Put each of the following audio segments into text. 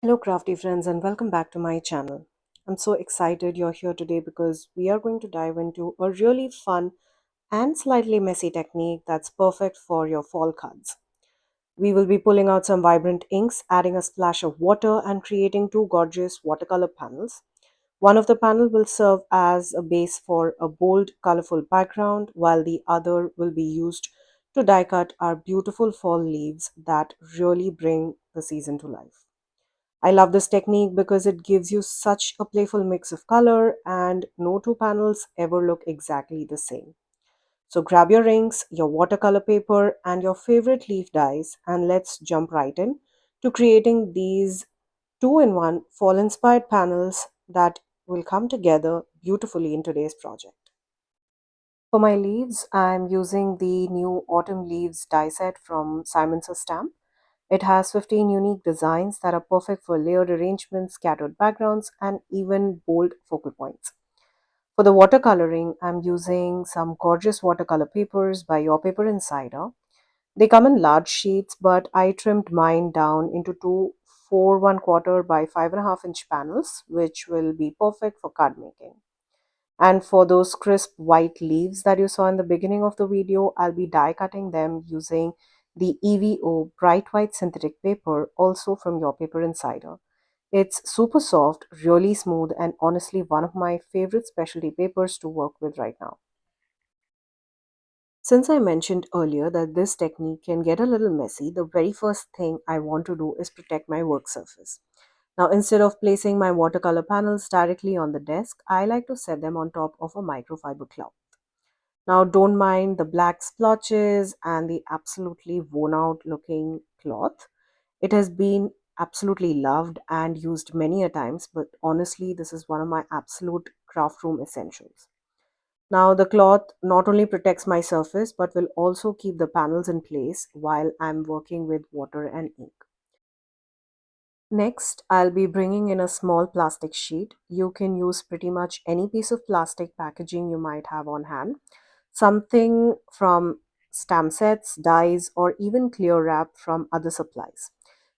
Hello, crafty friends, and welcome back to my channel. I'm so excited you're here today because we are going to dive into a really fun and slightly messy technique that's perfect for your fall cards. We will be pulling out some vibrant inks, adding a splash of water, and creating two gorgeous watercolor panels. One of the panels will serve as a base for a bold, colorful background, while the other will be used to die cut our beautiful fall leaves that really bring the season to life. I love this technique because it gives you such a playful mix of color and no two panels ever look exactly the same. So grab your inks, your watercolor paper and your favorite leaf dies and let's jump right in to creating these two-in-one fall-inspired panels that will come together beautifully in today's project. For my leaves, I'm using the new Autumn Leaves die set from Simon's Stamp. It has 15 unique designs that are perfect for layered arrangements, scattered backgrounds, and even bold focal points. For the watercoloring, I'm using some gorgeous watercolor papers by Your Paper Insider. They come in large sheets, but I trimmed mine down into two 4 1/4 by 5.5 inch panels, which will be perfect for card making. And for those crisp white leaves that you saw in the beginning of the video, I'll be die cutting them using the EVO Bright White Synthetic Paper, also from Your Paper Insider. It's super soft, really smooth, and honestly one of my favorite specialty papers to work with right now. Since I mentioned earlier that this technique can get a little messy, the very first thing I want to do is protect my work surface. Now, instead of placing my watercolor panels directly on the desk, I like to set them on top of a microfiber cloth. Now, don't mind the black splotches and the absolutely worn out looking cloth. It has been absolutely loved and used many a times, but honestly, this is one of my absolute craft room essentials. Now, the cloth not only protects my surface but will also keep the panels in place while I'm working with water and ink. Next, I'll be bringing in a small plastic sheet. You can use pretty much any piece of plastic packaging you might have on hand. Something from stamp sets, dies, or even clear wrap from other supplies.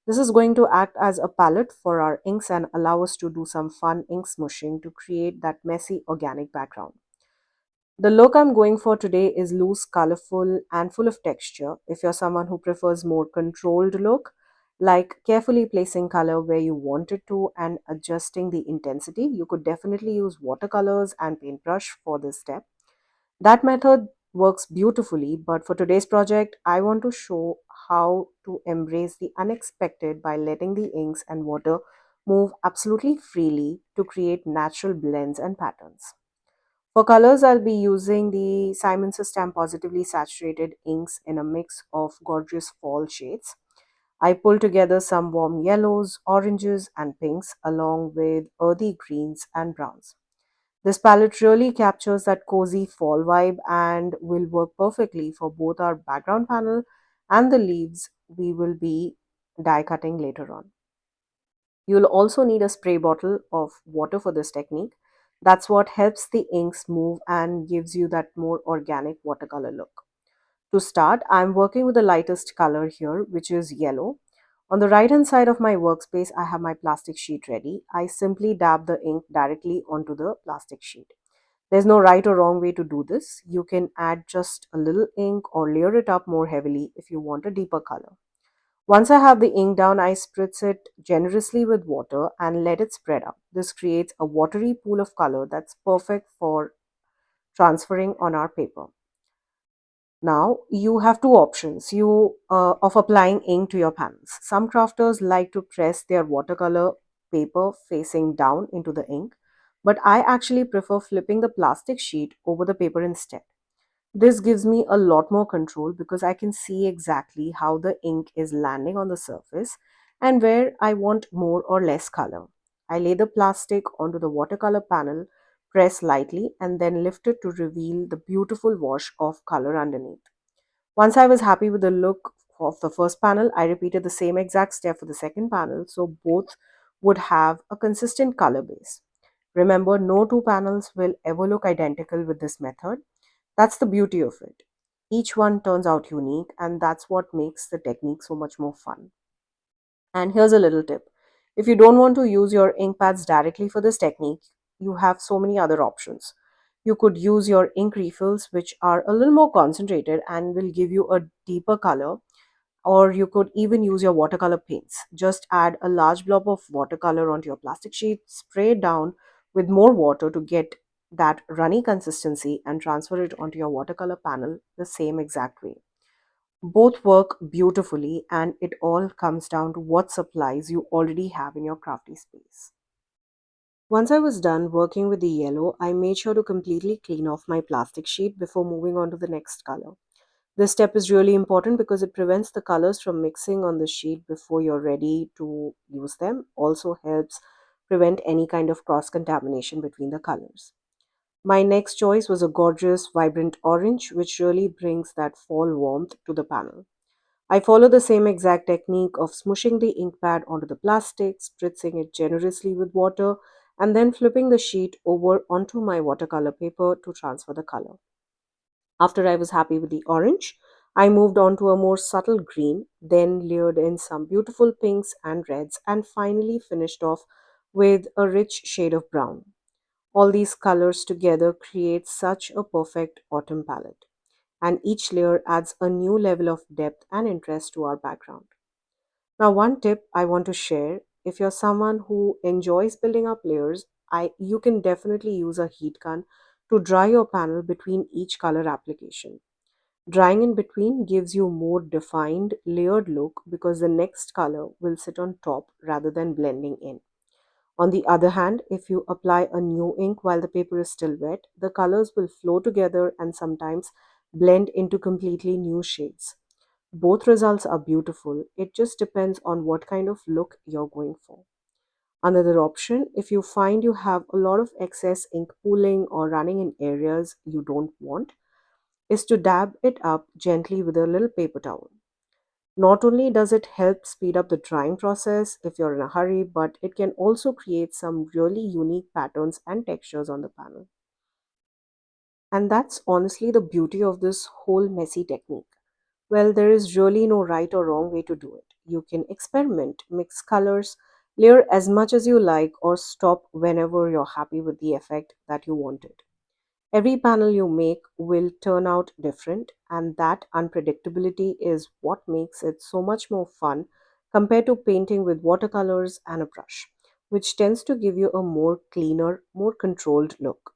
This is going to act as a palette for our inks and allow us to do some fun ink smooshing to create that messy organic background. The look I'm going for today is loose, colorful, and full of texture. If you're someone who prefers more controlled look, like carefully placing color where you want it to and adjusting the intensity, you could definitely use watercolors and paintbrush for this step. That method works beautifully, but for today's project, I want to show how to embrace the unexpected by letting the inks and water move absolutely freely to create natural blends and patterns. For colors, I'll be using the Simon's Stamp Positively Saturated inks in a mix of gorgeous fall shades. I pulled together some warm yellows, oranges, and pinks along with earthy greens and browns. This palette really captures that cozy fall vibe and will work perfectly for both our background panel and the leaves we will be die cutting later on. You'll also need a spray bottle of water for this technique. That's what helps the inks move and gives you that more organic watercolor look. To start, I'm working with the lightest color here, which is yellow. On the right hand side of my workspace, I have my plastic sheet ready. I simply dab the ink directly onto the plastic sheet. There's no right or wrong way to do this. You can add just a little ink or layer it up more heavily if you want a deeper color. Once I have the ink down, I spritz it generously with water and let it spread out. This creates a watery pool of color that's perfect for transferring on our paper. Now you have two options you of applying ink to your panels. Some crafters like to press their watercolor paper facing down into the ink, but I actually prefer flipping the plastic sheet over the paper instead. This gives me a lot more control because I can see exactly how the ink is landing on the surface and where I want more or less color. I lay the plastic onto the watercolor panel, press lightly, and then lift it to reveal the beautiful wash of color underneath. Once I was happy with the look of the first panel, I repeated the same exact step for the second panel so both would have a consistent color base. Remember, no two panels will ever look identical with this method. That's the beauty of it. Each one turns out unique, and that's what makes the technique so much more fun. And here's a little tip. If you don't want to use your ink pads directly for this technique, you have so many other options. You could use your ink refills, which are a little more concentrated and will give you a deeper color, or you could even use your watercolor paints. Just add a large blob of watercolor onto your plastic sheet, spray it down with more water to get that runny consistency, and transfer it onto your watercolor panel the same exact way. Both work beautifully, and it all comes down to what supplies you already have in your crafty space. Once I was done working with the yellow, I made sure to completely clean off my plastic sheet before moving on to the next color. This step is really important because it prevents the colors from mixing on the sheet before you're ready to use them. Also helps prevent any kind of cross contamination between the colors. My next choice was a gorgeous, vibrant orange, which really brings that fall warmth to the panel. I follow the same exact technique of smushing the ink pad onto the plastic, spritzing it generously with water, and then flipping the sheet over onto my watercolor paper to transfer the color. After I was happy with the orange, I moved on to a more subtle green, then layered in some beautiful pinks and reds, and finally finished off with a rich shade of brown. All these colors together create such a perfect autumn palette, and each layer adds a new level of depth and interest to our background. Now, one tip I want to share, if you're someone who enjoys building up layers, you can definitely use a heat gun to dry your panel between each color application. Drying in between gives you more defined, layered look because the next color will sit on top rather than blending in. On the other hand, if you apply a new ink while the paper is still wet, the colors will flow together and sometimes blend into completely new shades. Both results are beautiful. It just depends on what kind of look you're going for. Another option, if you find you have a lot of excess ink pooling or running in areas you don't want, is to dab it up gently with a little paper towel. Not only does it help speed up the drying process if you're in a hurry, but it can also create some really unique patterns and textures on the panel. And that's honestly the beauty of this whole messy technique. Well, there is really no right or wrong way to do it. You can experiment, mix colors, layer as much as you like, or stop whenever you're happy with the effect that you wanted. Every panel you make will turn out different, and that unpredictability is what makes it so much more fun compared to painting with watercolors and a brush, which tends to give you a more cleaner, more controlled look.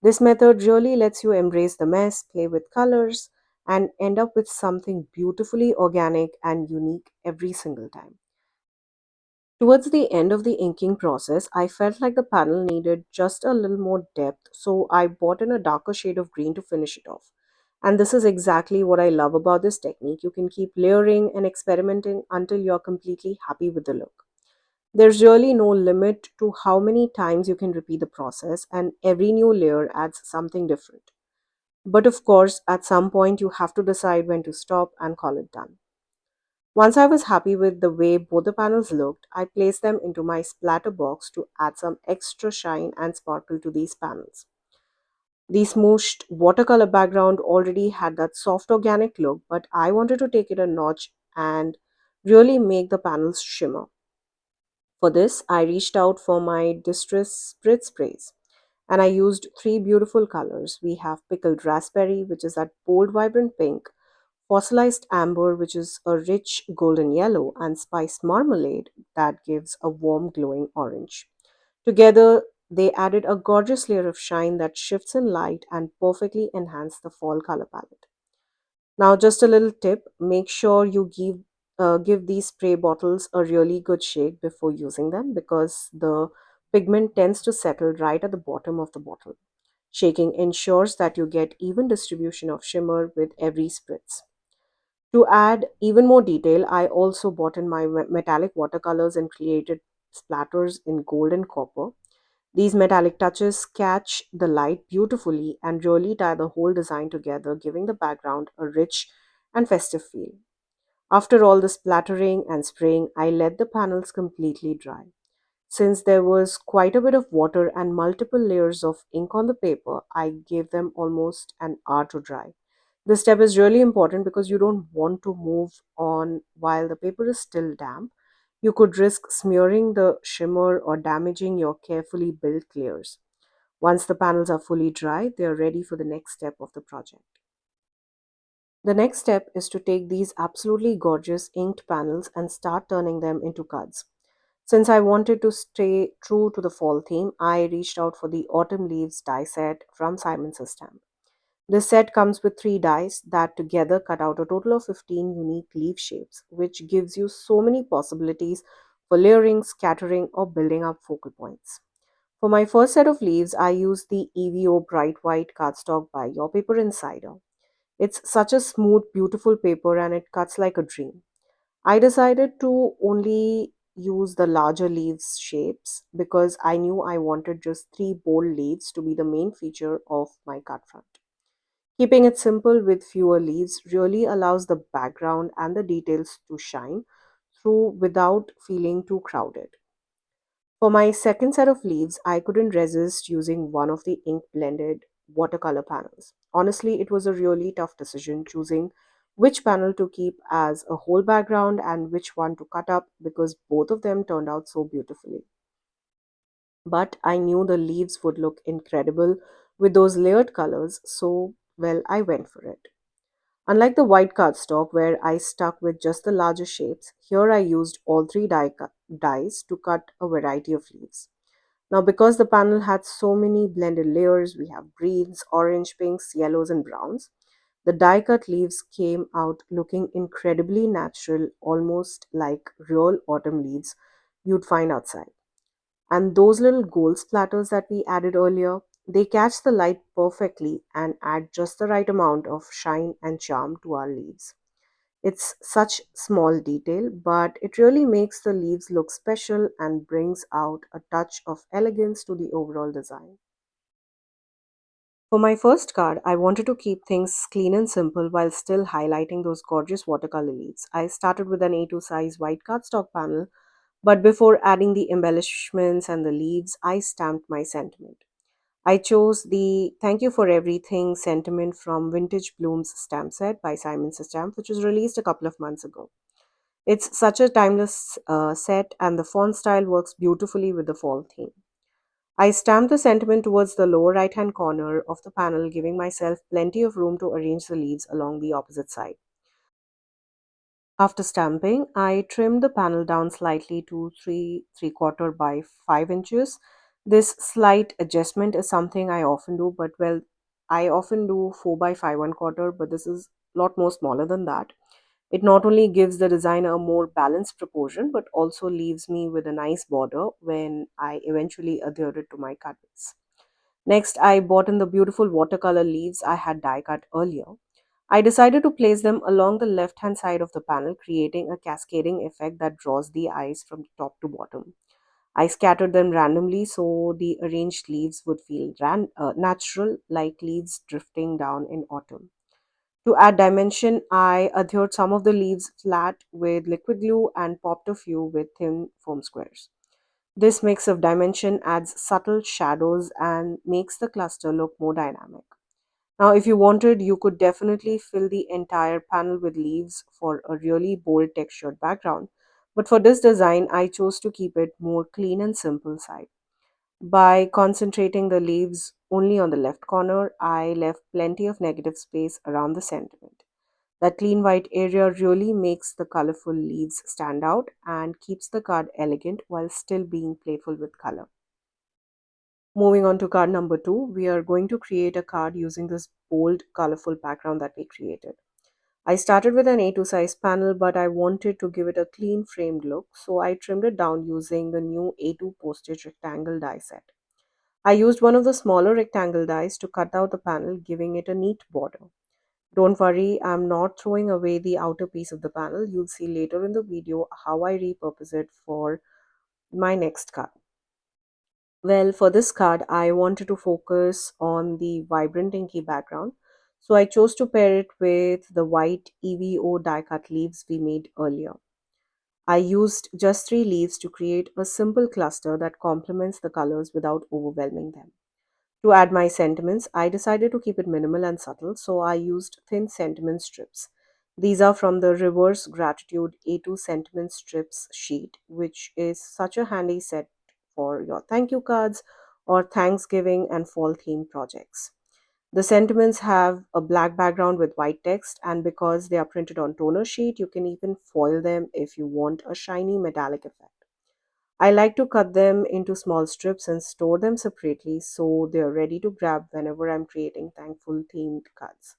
This method really lets you embrace the mess, play with colors, and end up with something beautifully organic and unique every single time. Towards the end of the inking process, I felt like the panel needed just a little more depth, so I bought in a darker shade of green to finish it off. And this is exactly what I love about this technique. You can keep layering and experimenting until you're completely happy with the look. There's really no limit to how many times you can repeat the process, and every new layer adds something different. But of course, at some point, you have to decide when to stop and call it done. Once I was happy with the way both the panels looked, I placed them into my splatter box to add some extra shine and sparkle to these panels. The smooshed watercolor background already had that soft organic look, but I wanted to take it a notch and really make the panels shimmer. For this, I reached out for my Distress Spritz sprays, and I used three beautiful colors. We have pickled raspberry, which is that bold, vibrant pink, fossilized amber, which is a rich golden yellow, and spiced marmalade that gives a warm, glowing orange. Together, they added a gorgeous layer of shine that shifts in light and perfectly enhance the fall color palette. Now, just a little tip, make sure you give these spray bottles a really good shake before using them because the pigment tends to settle right at the bottom of the bottle. Shaking ensures that you get even distribution of shimmer with every spritz. To add even more detail, I also bought in my metallic watercolors and created splatters in gold and copper. These metallic touches catch the light beautifully and really tie the whole design together, giving the background a rich and festive feel. After all the splattering and spraying, I let the panels completely dry. Since there was quite a bit of water and multiple layers of ink on the paper, I gave them almost an hour to dry. This step is really important because you don't want to move on while the paper is still damp. You could risk smearing the shimmer or damaging your carefully built layers. Once the panels are fully dry, they are ready for the next step of the project. The next step is to take these absolutely gorgeous inked panels and start turning them into cards. Since I wanted to stay true to the fall theme, I reached out for the Autumn Leaves die set from Simon's Stamp. This set comes with three dies that together cut out a total of 15 unique leaf shapes, which gives you so many possibilities for layering, scattering, or building up focal points. For my first set of leaves, I used the EVO Bright White cardstock by Your Paper Insider. It's such a smooth, beautiful paper and it cuts like a dream. I decided to only use the larger leaves shapes because I knew I wanted just three bold leaves to be the main feature of my card front. Keeping it simple with fewer leaves really allows the background and the details to shine through without feeling too crowded. For my second set of leaves, I couldn't resist using one of the ink blended watercolor panels. Honestly, it was a really tough decision choosing which panel to keep as a whole background and which one to cut up because both of them turned out so beautifully. But I knew the leaves would look incredible with those layered colors, so well, I went for it. Unlike the white cardstock where I stuck with just the larger shapes, here I used all three dies to cut a variety of leaves. Now, because the panel had so many blended layers, we have greens, orange, pinks, yellows, and browns. The die cut leaves came out looking incredibly natural, almost like real autumn leaves you'd find outside. And those little gold splatters that we added earlier, they catch the light perfectly and add just the right amount of shine and charm to our leaves. It's such small detail, but it really makes the leaves look special and brings out a touch of elegance to the overall design. For my first card, I wanted to keep things clean and simple while still highlighting those gorgeous watercolor leaves. I started with an A2 size white cardstock panel, but before adding the embellishments and the leaves, I stamped my sentiment. I chose the Thank You for Everything sentiment from Vintage Blooms stamp set by Simon's Stamp, which was released a couple of months ago. It's such a timeless set, and the font style works beautifully with the fall theme. I stamped the sentiment towards the lower right hand corner of the panel, giving myself plenty of room to arrange the leaves along the opposite side. After stamping, I trimmed the panel down slightly to 3 3/4 by 5 inches. This slight adjustment is something I often do, but well, I often do 4 by 5 1/4, but this is a lot more smaller than that. It not only gives the design a more balanced proportion, but also leaves me with a nice border when I eventually adhere it to my cut base. Next, I bought in the beautiful watercolor leaves I had die cut earlier. I decided to place them along the left hand side of the panel, creating a cascading effect that draws the eyes from top to bottom. I scattered them randomly so the arranged leaves would feel natural, like leaves drifting down in autumn. To add dimension, I adhered some of the leaves flat with liquid glue and popped a few with thin foam squares. This mix of dimension adds subtle shadows and makes the cluster look more dynamic. Now, if you wanted, you could definitely fill the entire panel with leaves for a really bold textured background. But for this design, I chose to keep it more clean and simple side. By concentrating the leaves only on the left corner, I left plenty of negative space around the sentiment. That clean white area really makes the colorful leaves stand out and keeps the card elegant while still being playful with color. Moving on to card number two, we are going to create a card using this bold, colorful background that we created. I started with an A2 size panel, but I wanted to give it a clean framed look, so I trimmed it down using the new A2 postage rectangle die set. I used one of the smaller rectangle dies to cut out the panel, giving it a neat border. Don't worry, I'm not throwing away the outer piece of the panel. You'll see later in the video how I repurpose it for my next card. Well, for this card, I wanted to focus on the vibrant inky background. So I chose to pair it with the white EVO die cut leaves we made earlier. I used just three leaves to create a simple cluster that complements the colors without overwhelming them. To add my sentiments, I decided to keep it minimal and subtle, so I used thin sentiment strips. These are from the Reverse Gratitude A2 Sentiment Strips sheet, which is such a handy set for your thank you cards or Thanksgiving and fall theme projects. The sentiments have a black background with white text, and because they are printed on toner sheet, you can even foil them if you want a shiny metallic effect. I like to cut them into small strips and store them separately so they're ready to grab whenever I'm creating thankful themed cards.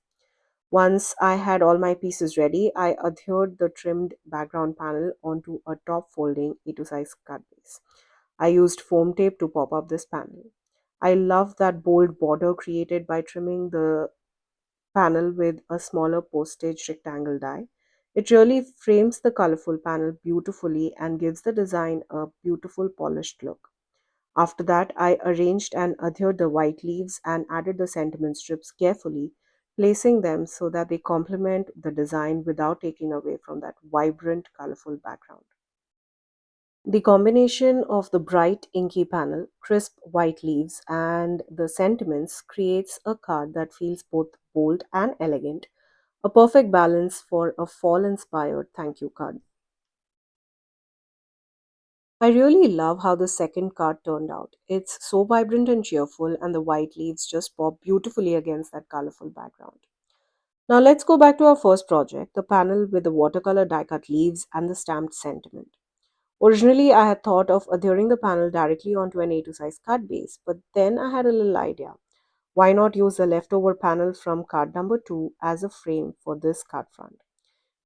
Once I had all my pieces ready, I adhered the trimmed background panel onto a top folding A2 size card base. I used foam tape to pop up this panel. I love that bold border created by trimming the panel with a smaller postage rectangle die. It really frames the colorful panel beautifully and gives the design a beautiful polished look. After that, I arranged and adhered the white leaves and added the sentiment strips carefully, placing them so that they complement the design without taking away from that vibrant, colorful background. The combination of the bright inky panel, crisp white leaves, and the sentiments creates a card that feels both bold and elegant, a perfect balance for a fall inspired thank you card. I really love how the second card turned out. It's so vibrant and cheerful, and the white leaves just pop beautifully against that colorful background. Now let's go back to our first project, the panel with the watercolor die cut leaves and the stamped sentiment. Originally, I had thought of adhering the panel directly onto an A2 size card base, but then I had a little idea. Why not use the leftover panel from card number 2 as a frame for this card front?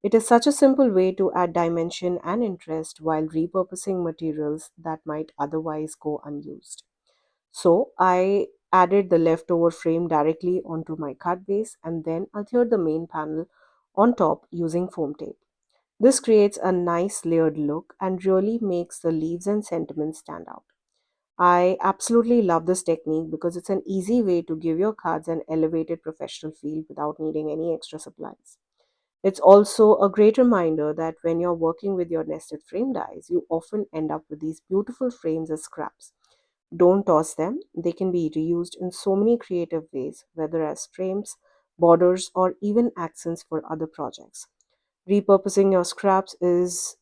It is such a simple way to add dimension and interest while repurposing materials that might otherwise go unused. So I added the leftover frame directly onto my card base and then adhered the main panel on top using foam tape. This creates a nice layered look and really makes the leaves and sentiments stand out. I absolutely love this technique because it's an easy way to give your cards an elevated professional feel without needing any extra supplies. It's also a great reminder that when you're working with your nested frame dies, you often end up with these beautiful frames as scraps. Don't toss them, they can be reused in so many creative ways, whether as frames, borders, or even accents for other projects. Repurposing your scraps is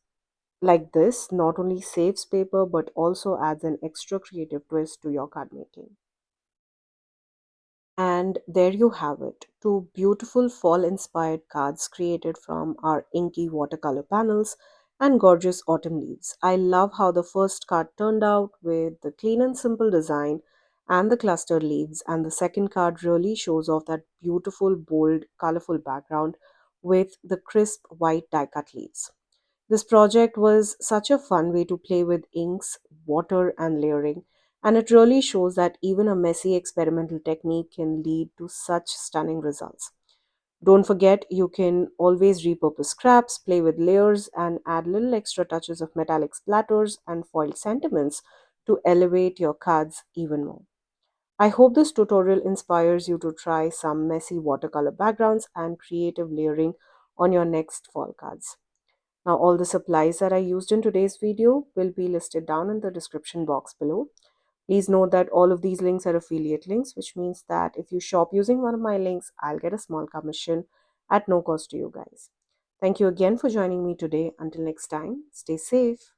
like this not only saves paper but also adds an extra creative twist to your card making. And there you have it, two beautiful fall inspired cards created from our inky watercolor panels and gorgeous autumn leaves. I love how the first card turned out with the clean and simple design and the clustered leaves, and the second card really shows off that beautiful, bold, colorful background with the crisp white die cut leaves. This project was such a fun way to play with inks, water, and layering, and it really shows that even a messy experimental technique can lead to such stunning results. Don't forget, you can always repurpose scraps, play with layers, and add little extra touches of metallic splatters and foiled sentiments to elevate your cards even more. I hope this tutorial inspires you to try some messy watercolor backgrounds and creative layering on your next fall cards. Now, all the supplies that I used in today's video will be listed down in the description box below. Please note that all of these links are affiliate links, which means that if you shop using one of my links, I'll get a small commission at no cost to you guys. Thank you again for joining me today. Until next time, stay safe.